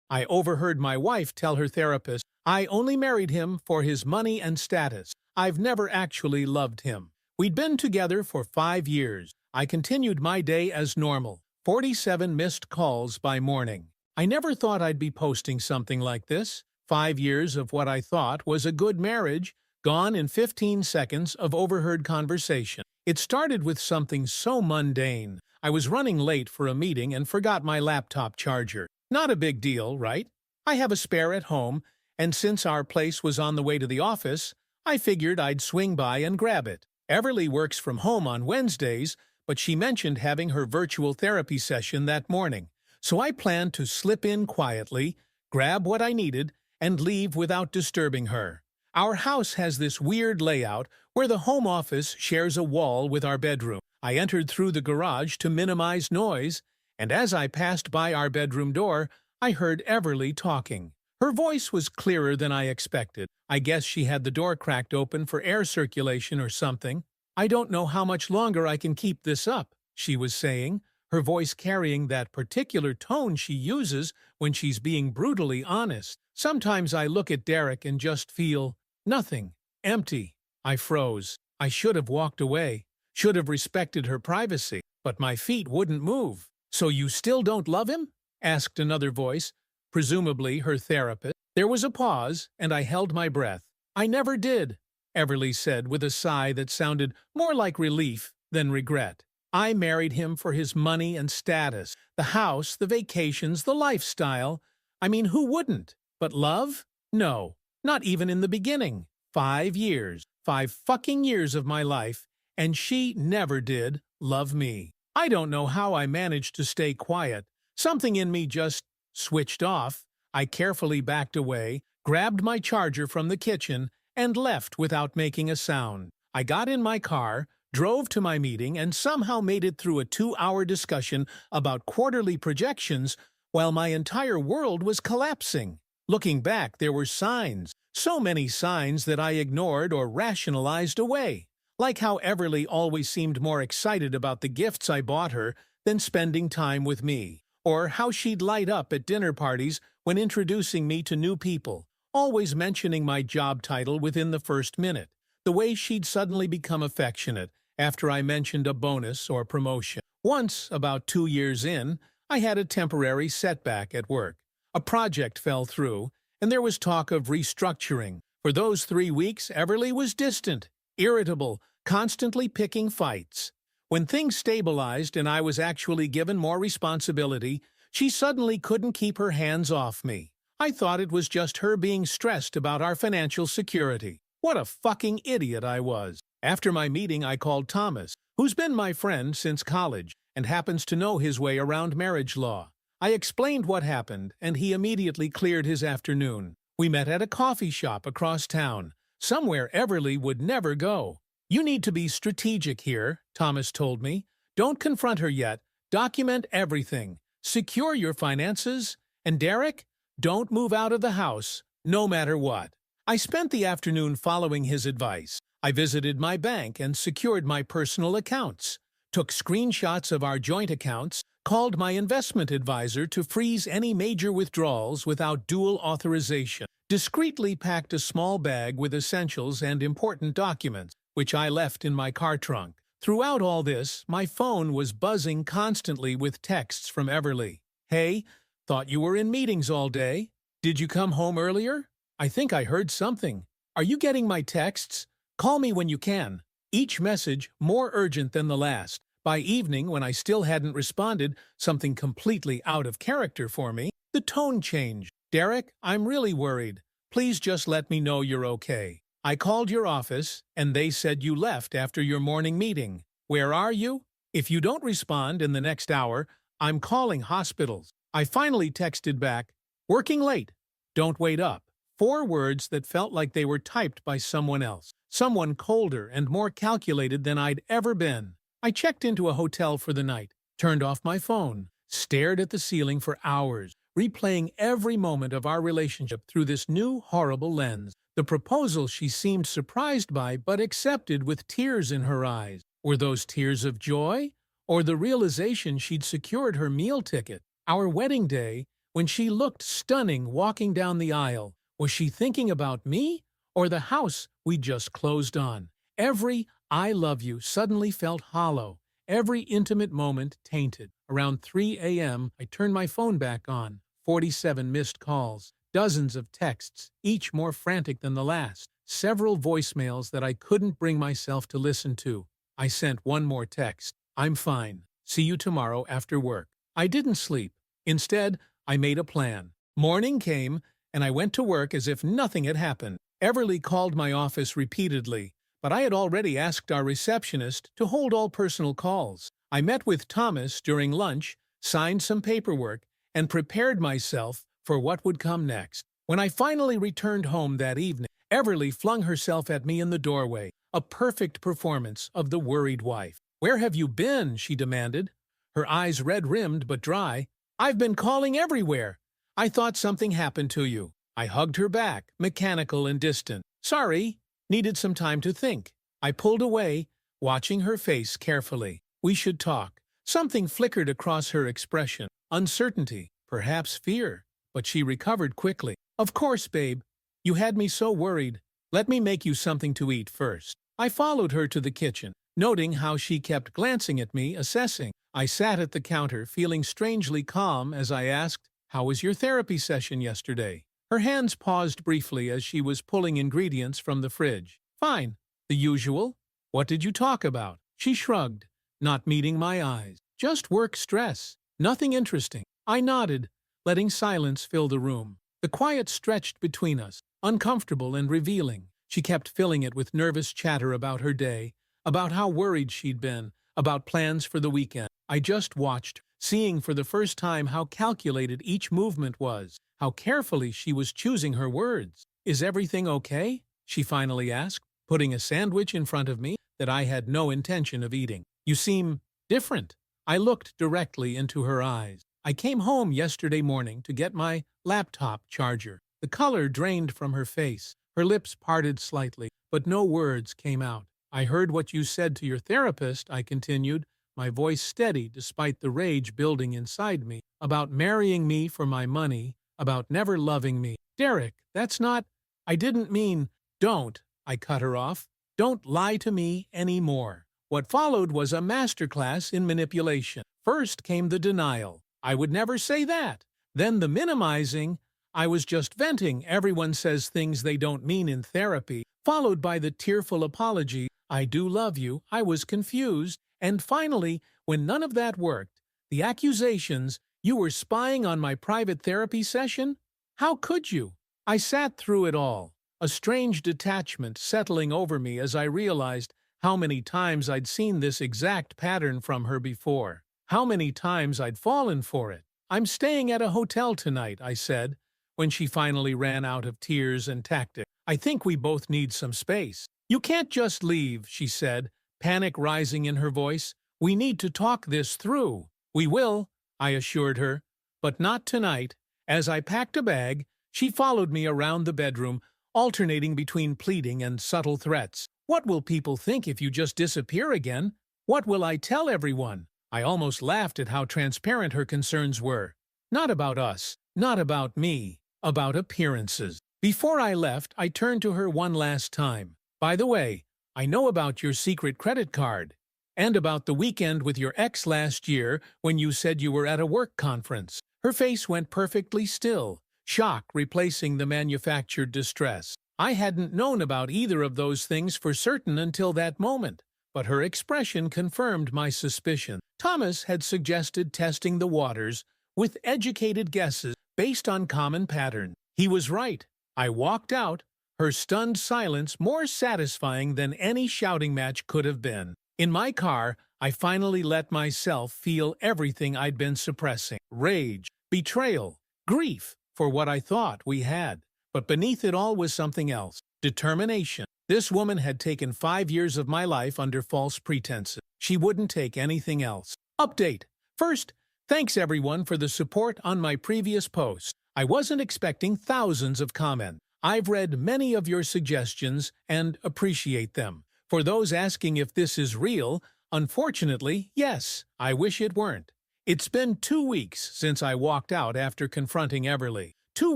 I overheard my wife tell her therapist, I only married him for his money and status. I've never actually loved him. We'd been together for 5 years. I continued my day as normal. 47 missed calls by morning. I never thought I'd be posting something like this. 5 years of what I thought was a good marriage, gone in 15 seconds of overheard conversation. It started with something so mundane. I was running late for a meeting and forgot my laptop charger. Not a big deal, right? I have a spare at home, and since our place was on the way to the office, I figured I'd swing by and grab it. Everly works from home on Wednesdays, but she mentioned having her virtual therapy session that morning. So I planned to slip in quietly, grab what I needed, and leave without disturbing her. Our house has this weird layout where the home office shares a wall with our bedroom. I entered through the garage to minimize noise, and as I passed by our bedroom door, I heard Everly talking. Her voice was clearer than I expected. I guess she had the door cracked open for air circulation or something. I don't know how much longer I can keep this up, she was saying, her voice carrying that particular tone she uses when she's being brutally honest. Sometimes I look at Derek and just feel nothing, empty. I froze. I should have walked away, should have respected her privacy, but my feet wouldn't move. So you still don't love him? Asked another voice, presumably her therapist. There was a pause, and I held my breath. I never did, Everly said with a sigh that sounded more like relief than regret. I married him for his money and status, the house, the vacations, the lifestyle. I mean, who wouldn't? But love? No, not even in the beginning. 5 years, 5 fucking years of my life, and she never did love me. I don't know how I managed to stay quiet. Something in me just switched off. I carefully backed away, grabbed my charger from the kitchen, and left without making a sound. I got in my car, drove to my meeting, and somehow made it through a 2-hour discussion about quarterly projections while my entire world was collapsing. Looking back, there were signs, so many signs that I ignored or rationalized away. Like how Everly always seemed more excited about the gifts I bought her than spending time with me, or how she'd light up at dinner parties when introducing me to new people, always mentioning my job title within the first minute, the way she'd suddenly become affectionate after I mentioned a bonus or promotion. Once, about 2 years in, I had a temporary setback at work. A project fell through, and there was talk of restructuring. For those 3 weeks, Everly was distant, irritable, constantly picking fights. When things stabilized and I was actually given more responsibility, she suddenly couldn't keep her hands off me. I thought it was just her being stressed about our financial security. What a fucking idiot I was. After my meeting, I called Thomas, who's been my friend since college and happens to know his way around marriage law. I explained what happened, and he immediately cleared his afternoon. We met at a coffee shop across town, somewhere Everly would never go. You need to be strategic here, Thomas told me. Don't confront her yet. Document everything. Secure your finances. And Derek, don't move out of the house, no matter what. I spent the afternoon following his advice. I visited my bank and secured my personal accounts, took screenshots of our joint accounts, called my investment advisor to freeze any major withdrawals without dual authorization, discreetly packed a small bag with essentials and important documents, which I left in my car trunk. Throughout all this, my phone was buzzing constantly with texts from Everly. Hey, thought you were in meetings all day. Did you come home earlier? I think I heard something. Are you getting my texts? Call me when you can. Each message more urgent than the last. By evening, when I still hadn't responded, something completely out of character for me, the tone changed. Derek, I'm really worried. Please just let me know you're okay. I called your office, and they said you left after your morning meeting. Where are you? If you don't respond in the next hour, I'm calling hospitals. I finally texted back, working late. Don't wait up. 4 words that felt like they were typed by someone else. Someone colder and more calculated than I'd ever been. I checked into a hotel for the night, turned off my phone, stared at the ceiling for hours, replaying every moment of our relationship through this new horrible lens. The proposal she seemed surprised by but accepted with tears in her eyes. Were those tears of joy? Or the realization she'd secured her meal ticket? Our wedding day, when she looked stunning walking down the aisle. Was she thinking about me or the house we just closed on? Every "I love you" suddenly felt hollow, every intimate moment tainted. Around 3 a.m., I turned my phone back on. 47 missed calls, dozens of texts, each more frantic than the last, several voicemails that I couldn't bring myself to listen to. I sent one more text. "I'm fine. See you tomorrow after work." I didn't sleep. Instead, I made a plan. Morning came, and I went to work as if nothing had happened. Everly called my office repeatedly, but I had already asked our receptionist to hold all personal calls. I met with Thomas during lunch, signed some paperwork, and prepared myself for what would come next. When I finally returned home that evening, Everly flung herself at me in the doorway, a perfect performance of the worried wife. "Where have you been?" she demanded, her eyes red-rimmed but dry. "I've been calling everywhere. I thought something happened to you." I hugged her back, mechanical and distant. "Sorry, needed some time to think." I pulled away, watching her face carefully. "We should talk." Something flickered across her expression. Uncertainty, perhaps fear. But she recovered quickly. "Of course, babe. You had me so worried. Let me make you something to eat first." I followed her to the kitchen, noting how she kept glancing at me, assessing. I sat at the counter, feeling strangely calm as I asked, "How was your therapy session yesterday?" Her hands paused briefly as she was pulling ingredients from the fridge. "Fine. The usual. What did you talk about?" She shrugged, not meeting my eyes. "Just work stress. Nothing interesting." I nodded, letting silence fill the room. The quiet stretched between us, uncomfortable and revealing. She kept filling it with nervous chatter about her day, about how worried she'd been, about plans for the weekend. I just watched, seeing for the first time how calculated each movement was, how carefully she was choosing her words. "Is everything okay?" she finally asked, putting a sandwich in front of me that I had no intention of eating. "You seem different." I looked directly into her eyes. "I came home yesterday morning to get my laptop charger." The color drained from her face. Her lips parted slightly, but no words came out. "I heard what you said to your therapist," I continued, my voice steady despite the rage building inside me, "about marrying me for my money, about never loving me." "Derek, that's not—" "I didn't mean—" "Don't," I cut her off. "Don't lie to me anymore." What followed was a masterclass in manipulation. First came the denial. "I would never say that." Then the minimizing. "I was just venting. Everyone says things they don't mean in therapy." Followed by the tearful apology. "I do love you. I was confused." And finally, when none of that worked, the accusations, "You were spying on my private therapy session? How could you?" I sat through it all, a strange detachment settling over me as I realized how many times I'd seen this exact pattern from her before, how many times I'd fallen for it. "I'm staying at a hotel tonight," I said, when she finally ran out of tears and tactics. "I think we both need some space." "You can't just leave," she said, panic rising in her voice. "We need to talk this through." "We will," I assured her, "but not tonight." As I packed a bag, she followed me around the bedroom, alternating between pleading and subtle threats. "What will people think if you just disappear again? What will I tell everyone?" I almost laughed at how transparent her concerns were. Not about us, not about me, about appearances. Before I left, I turned to her one last time. "By the way, I know about your secret credit card, and about the weekend with your ex last year when you said you were at a work conference." Her face went perfectly still, shock replacing the manufactured distress. I hadn't known about either of those things for certain until that moment, but her expression confirmed my suspicion. Thomas had suggested testing the waters with educated guesses based on common patterns. He was right. I walked out, her stunned silence more satisfying than any shouting match could have been. In my car, I finally let myself feel everything I'd been suppressing. Rage, betrayal, grief for what I thought we had. But beneath it all was something else. Determination. This woman had taken 5 years of my life under false pretenses. She wouldn't take anything else. Update. First, thanks everyone for the support on my previous post. I wasn't expecting thousands of comments. I've read many of your suggestions and appreciate them. For those asking if this is real, unfortunately, yes, I wish it weren't. It's been 2 weeks since I walked out after confronting Everly. 2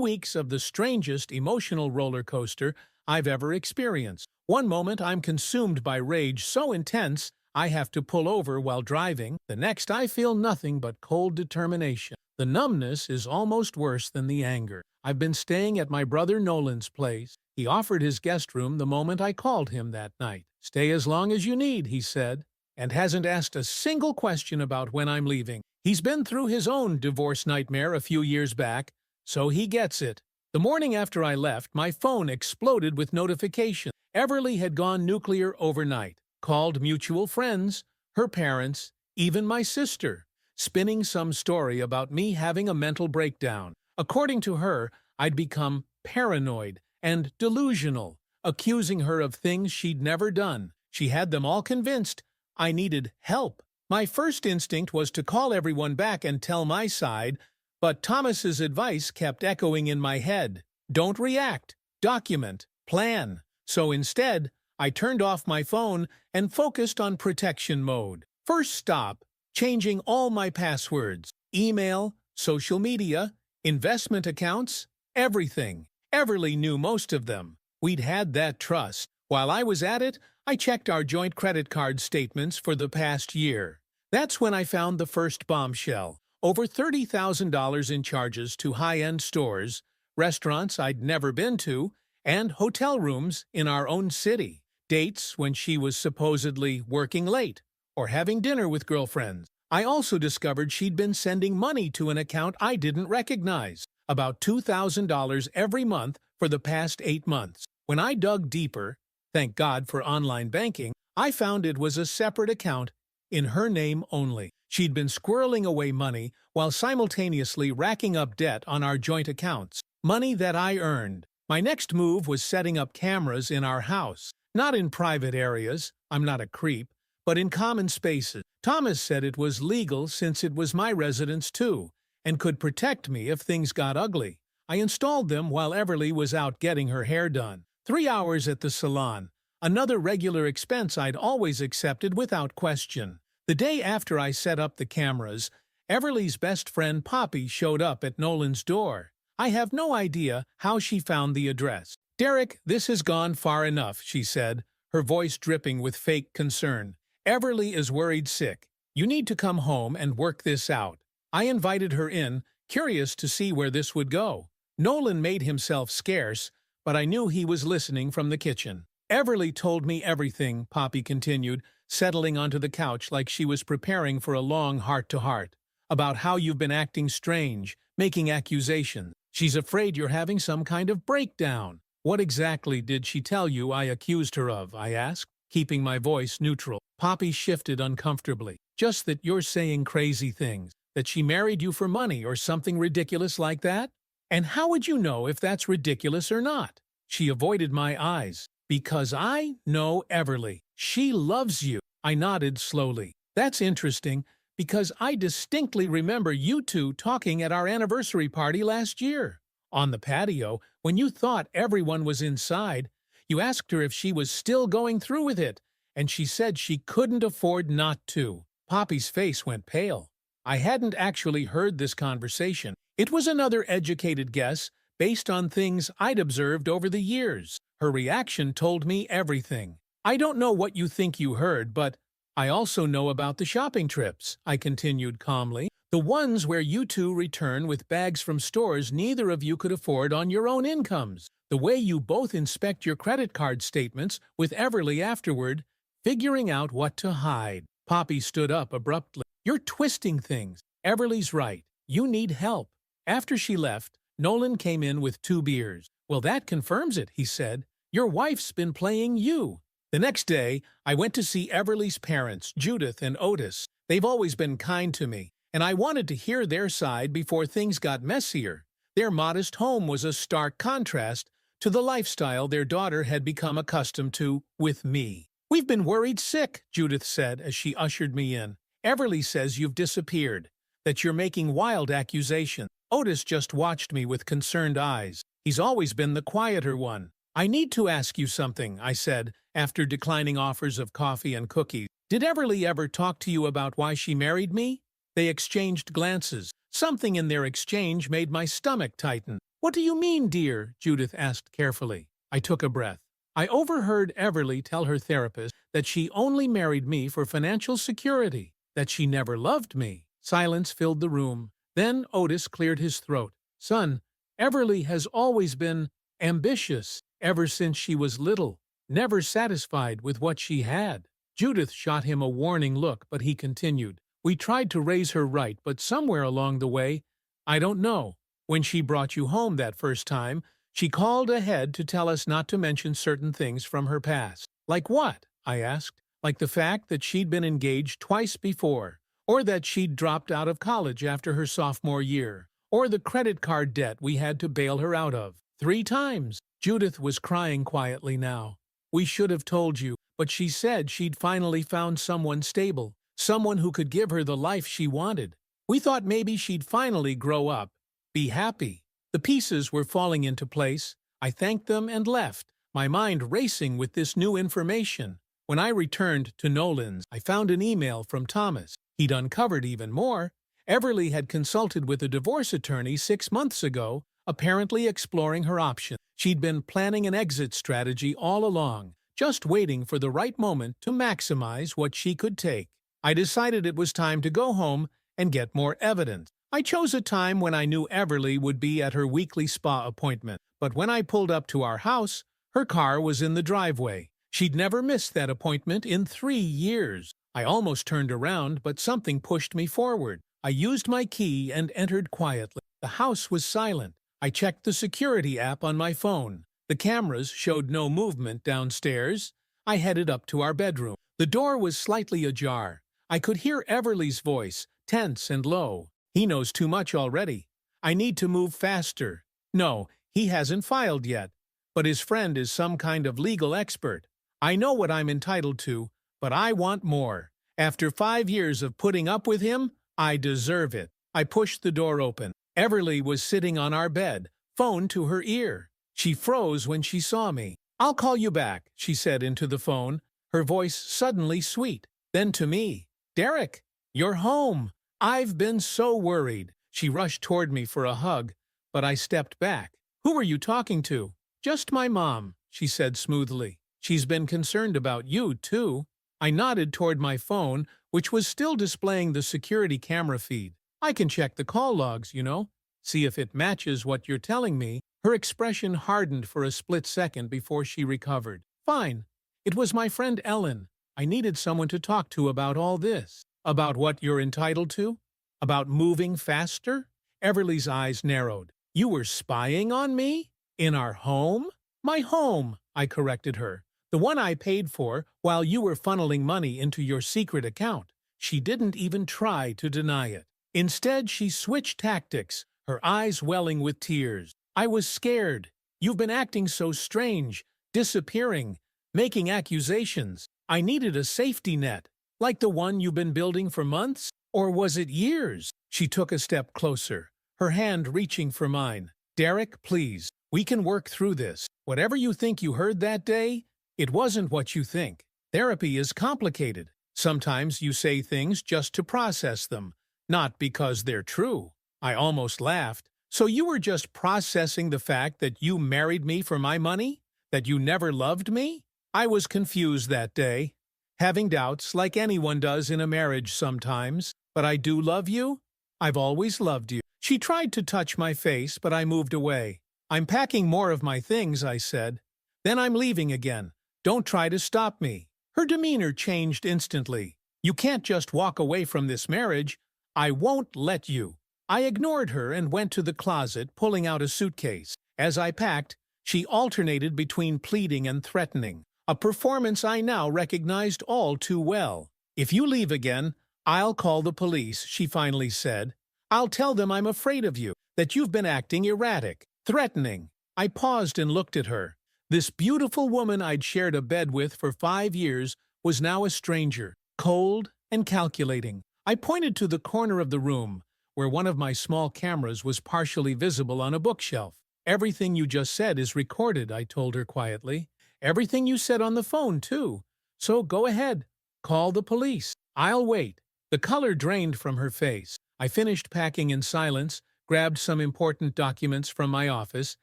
weeks of the strangest emotional roller coaster I've ever experienced. One moment I'm consumed by rage so intense I have to pull over while driving. The next I feel nothing but cold determination. The numbness is almost worse than the anger. I've been staying at my brother Nolan's place. He offered his guest room the moment I called him that night. "Stay as long as you need," he said, and hasn't asked a single question about when I'm leaving. He's been through his own divorce nightmare a few years back, so he gets it. The morning after I left, my phone exploded with notifications. Everly had gone nuclear overnight, called mutual friends, her parents, even my sister, spinning some story about me having a mental breakdown. According to her, I'd become paranoid and delusional, accusing her of things she'd never done. She had them all convinced I needed help. My first instinct was to call everyone back and tell my side, but Thomas's advice kept echoing in my head. Don't react, document, plan. So instead, I turned off my phone and focused on protection mode. First stop, changing all my passwords, email, social media, investment accounts, everything. Everly knew most of them. We'd had that trust. While I was at it, I checked our joint credit card statements for the past year. That's when I found the first bombshell. Over $30,000 in charges to high-end stores, restaurants I'd never been to, and hotel rooms in our own city. Dates when she was supposedly working late or having dinner with girlfriends. I also discovered she'd been sending money to an account I didn't recognize, about $2,000 every month for the past 8 months. When I dug deeper, thank God for online banking, I found it was a separate account in her name only. She'd been squirreling away money while simultaneously racking up debt on our joint accounts, money that I earned. My next move was setting up cameras in our house, not in private areas, I'm not a creep, but in common spaces. Thomas said it was legal since it was my residence too, and could protect me if things got ugly. I installed them while Everly was out getting her hair done. 3 hours at the salon, another regular expense I'd always accepted without question. The day after I set up the cameras, Everly's best friend Poppy showed up at Nolan's door. I have no idea how she found the address. "Derek, this has gone far enough," she said, her voice dripping with fake concern. "Everly is worried sick. You need to come home and work this out." I invited her in, curious to see where this would go. Nolan made himself scarce, but I knew he was listening from the kitchen. "Everly told me everything," Poppy continued, settling onto the couch like she was preparing for a long heart-to-heart, "about how you've been acting strange, making accusations. She's afraid you're having some kind of breakdown." "What exactly did she tell you I accused her of?" I asked, keeping my voice neutral. Poppy shifted uncomfortably. "Just that you're saying crazy things, that she married you for money or something ridiculous like that? And how would you know if that's ridiculous or not?" She avoided my eyes. "Because I know Everly. She loves you." I nodded slowly. "That's interesting, because I distinctly remember you two talking at our anniversary party last year. On the patio, when you thought everyone was inside, you asked her if she was still going through with it, and she said she couldn't afford not to." Poppy's face went pale. I hadn't actually heard this conversation. It was another educated guess, based on things I'd observed over the years. Her reaction told me everything. "I don't know what you think you heard, but I also know about the shopping trips," I continued calmly. "The ones where you two return with bags from stores neither of you could afford on your own incomes. The way you both inspect your credit card statements with Everly afterward, figuring out what to hide." Poppy stood up abruptly. "You're twisting things. Everly's right. You need help." After she left, Nolan came in with 2 beers. "Well, that confirms it," he said. "Your wife's been playing you." The next day, I went to see Everly's parents, Judith and Otis. They've always been kind to me, and I wanted to hear their side before things got messier. Their modest home was a stark contrast to the lifestyle their daughter had become accustomed to with me. "We've been worried sick," Judith said as she ushered me in. "Everly says you've disappeared, that you're making wild accusations." Otis just watched me with concerned eyes. He's always been the quieter one. "I need to ask you something," I said, after declining offers of coffee and cookies. "Did Everly ever talk to you about why she married me?" They exchanged glances. Something in their exchange made my stomach tighten. "What do you mean, dear?" Judith asked carefully. I took a breath. "I overheard Everly tell her therapist that she only married me for financial security, that she never loved me." Silence filled the room. Then Otis cleared his throat. "Son, Everly has always been ambitious, ever since she was little, never satisfied with what she had." Judith shot him a warning look, but he continued. "We tried to raise her right, but somewhere along the way, I don't know, when she brought you home that first time, she called ahead to tell us not to mention certain things from her past." "Like what?" I asked. "Like the fact that she'd been engaged twice before, or that she'd dropped out of college after her sophomore year, or the credit card debt we had to bail her out of 3 times." Judith was crying quietly now. "We should have told you, but she said she'd finally found someone stable, someone who could give her the life she wanted. We thought maybe she'd finally grow up, be happy." The pieces were falling into place. I thanked them and left, my mind racing with this new information. When I returned to Nolan's, I found an email from Thomas. He'd uncovered even more. Everly had consulted with a divorce attorney 6 months ago, apparently exploring her options. She'd been planning an exit strategy all along, just waiting for the right moment to maximize what she could take. I decided it was time to go home and get more evidence. I chose a time when I knew Everly would be at her weekly spa appointment, but when I pulled up to our house, her car was in the driveway. She'd never missed that appointment in 3 years. I almost turned around, but something pushed me forward. I used my key and entered quietly. The house was silent. I checked the security app on my phone. The cameras showed no movement downstairs. I headed up to our bedroom. The door was slightly ajar. I could hear Everly's voice, tense and low. "He knows too much already. I need to move faster." "No, he hasn't filed yet. But his friend is some kind of legal expert. I know what I'm entitled to, but I want more. After 5 years of putting up with him, I deserve it." I pushed the door open. Everly was sitting on our bed, phone to her ear. She froze when she saw me. "I'll call you back," she said into the phone, her voice suddenly sweet. Then to me, "Derek, you're home. I've been so worried." She rushed toward me for a hug, but I stepped back. "Who were you talking to?" "Just my mom," she said smoothly. "She's been concerned about you, too." I nodded toward my phone, which was still displaying the security camera feed. "I can check the call logs, you know. See if it matches what you're telling me." Her expression hardened for a split second before she recovered. "Fine. It was my friend Ellen. I needed someone to talk to about all this." "About what you're entitled to? About moving faster?" Everly's eyes narrowed. "You were spying on me? In our home?" "My home," I corrected her. "The one I paid for while you were funneling money into your secret account." She didn't even try to deny it. Instead, she switched tactics, her eyes welling with tears. "I was scared. You've been acting so strange, disappearing, making accusations. I needed a safety net, like the one you've been building for months? Or was it years?" She took a step closer, her hand reaching for mine. "Derek, please, we can work through this. Whatever you think you heard that day, it wasn't what you think. Therapy is complicated. Sometimes you say things just to process them, not because they're true." I almost laughed. "So you were just processing the fact that you married me for my money? That you never loved me?" I was confused that day, having doubts like anyone does in a marriage sometimes. "But I do love you. I've always loved you." She tried to touch my face, but I moved away. "I'm packing more of my things," I said. "Then I'm leaving again. Don't try to stop me." Her demeanor changed instantly. "You can't just walk away from this marriage. I won't let you." I ignored her and went to the closet, pulling out a suitcase. As I packed, she alternated between pleading and threatening, a performance I now recognized all too well. "If you leave again, I'll call the police," she finally said. "I'll tell them I'm afraid of you, that you've been acting erratic, threatening." I paused and looked at her. This beautiful woman I'd shared a bed with for 5 years was now a stranger, cold and calculating. I pointed to the corner of the room, where one of my small cameras was partially visible on a bookshelf. "Everything you just said is recorded," I told her quietly. "Everything you said on the phone, too. So go ahead. Call the police. I'll wait." The color drained from her face. I finished packing in silence, grabbed some important documents from my office,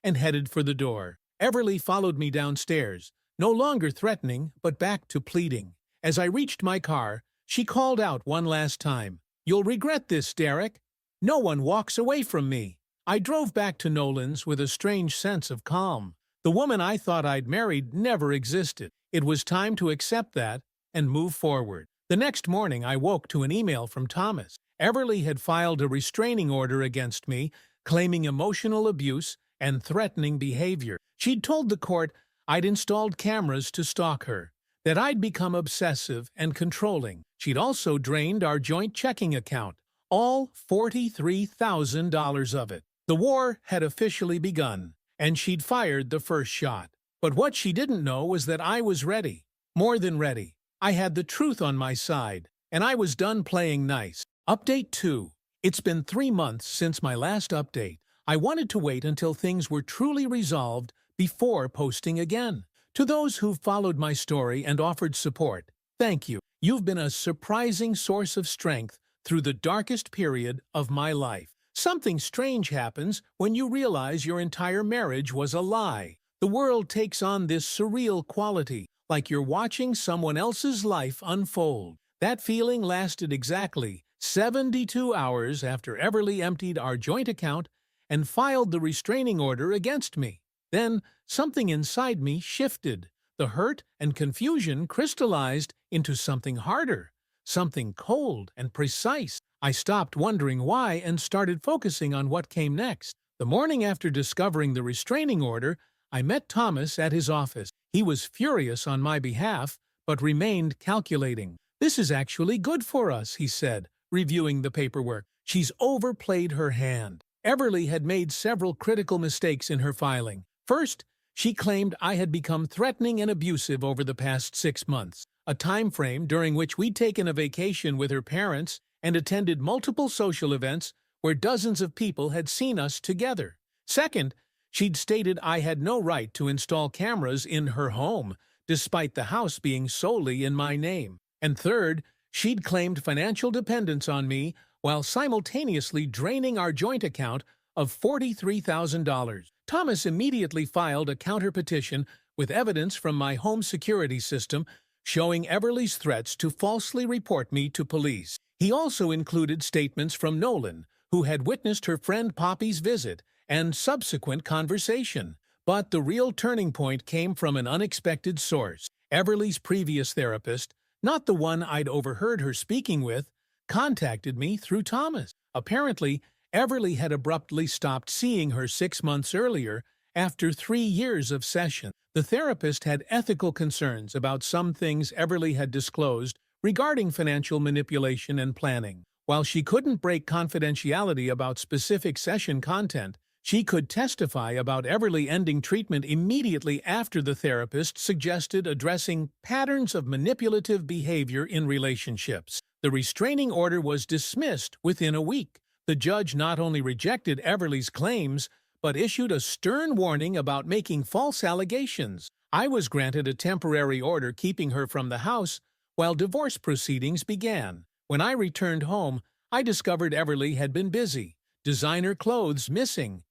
and headed for the door. Everly followed me downstairs, no longer threatening, but back to pleading. As I reached my car, she called out one last time, "You'll regret this, Derek." No one walks away from me. I drove back to Nolan's with a strange sense of calm. The woman I thought I'd married never existed. It was time to accept that and move forward. The next morning, I woke to an email from Thomas. Everly had filed a restraining order against me, claiming emotional abuse and threatening behavior. She'd told the court I'd installed cameras to stalk her, that I'd become obsessive and controlling. She'd also drained our joint checking account, all $43,000 of it. The war had officially begun, and she'd fired the first shot. But what she didn't know was that I was ready. More than ready. I had the truth on my side, and I was done playing nice. Update 2. It's been 3 months since my last update. I wanted to wait until things were truly resolved before posting again. To those who've followed my story and offered support, thank you. You've been a surprising source of strength through the darkest period of my life. Something strange happens when you realize your entire marriage was a lie. The world takes on this surreal quality, like you're watching someone else's life unfold. That feeling lasted exactly 72 hours after Everly emptied our joint account and filed the restraining order against me. Then something inside me shifted. The hurt and confusion crystallized into something harder, something cold and precise. I stopped wondering why and started focusing on what came next. The morning after discovering the restraining order, I met Thomas at his office. He was furious on my behalf, but remained calculating. "This is actually good for us," he said, reviewing the paperwork. "She's overplayed her hand." Everly had made several critical mistakes in her filing. First, she claimed I had become threatening and abusive over the past 6 months, a time frame during which we'd taken a vacation with her parents and attended multiple social events where dozens of people had seen us together. Second, she'd stated I had no right to install cameras in her home, despite the house being solely in my name. And third, she'd claimed financial dependence on me while simultaneously draining our joint account of $43,000. Thomas immediately filed a counterpetition with evidence from my home security system showing Everly's threats to falsely report me to police. He also included statements from Nolan, who had witnessed her friend Poppy's visit and subsequent conversation. But the real turning point came from an unexpected source. Everly's previous therapist, not the one I'd overheard her speaking with, contacted me through Thomas. Apparently, Everly had abruptly stopped seeing her 6 months earlier after 3 years of session. The therapist had ethical concerns about some things Everly had disclosed regarding financial manipulation and planning. While she couldn't break confidentiality about specific session content, she could testify about Everly ending treatment immediately after the therapist suggested addressing patterns of manipulative behavior in relationships. The restraining order was dismissed within a week. The judge not only rejected Everly's claims, but issued a stern warning about making false allegations. I was granted a temporary order keeping her from the house while divorce proceedings began. When I returned home, I discovered Everly had been busy, designer clothes missing,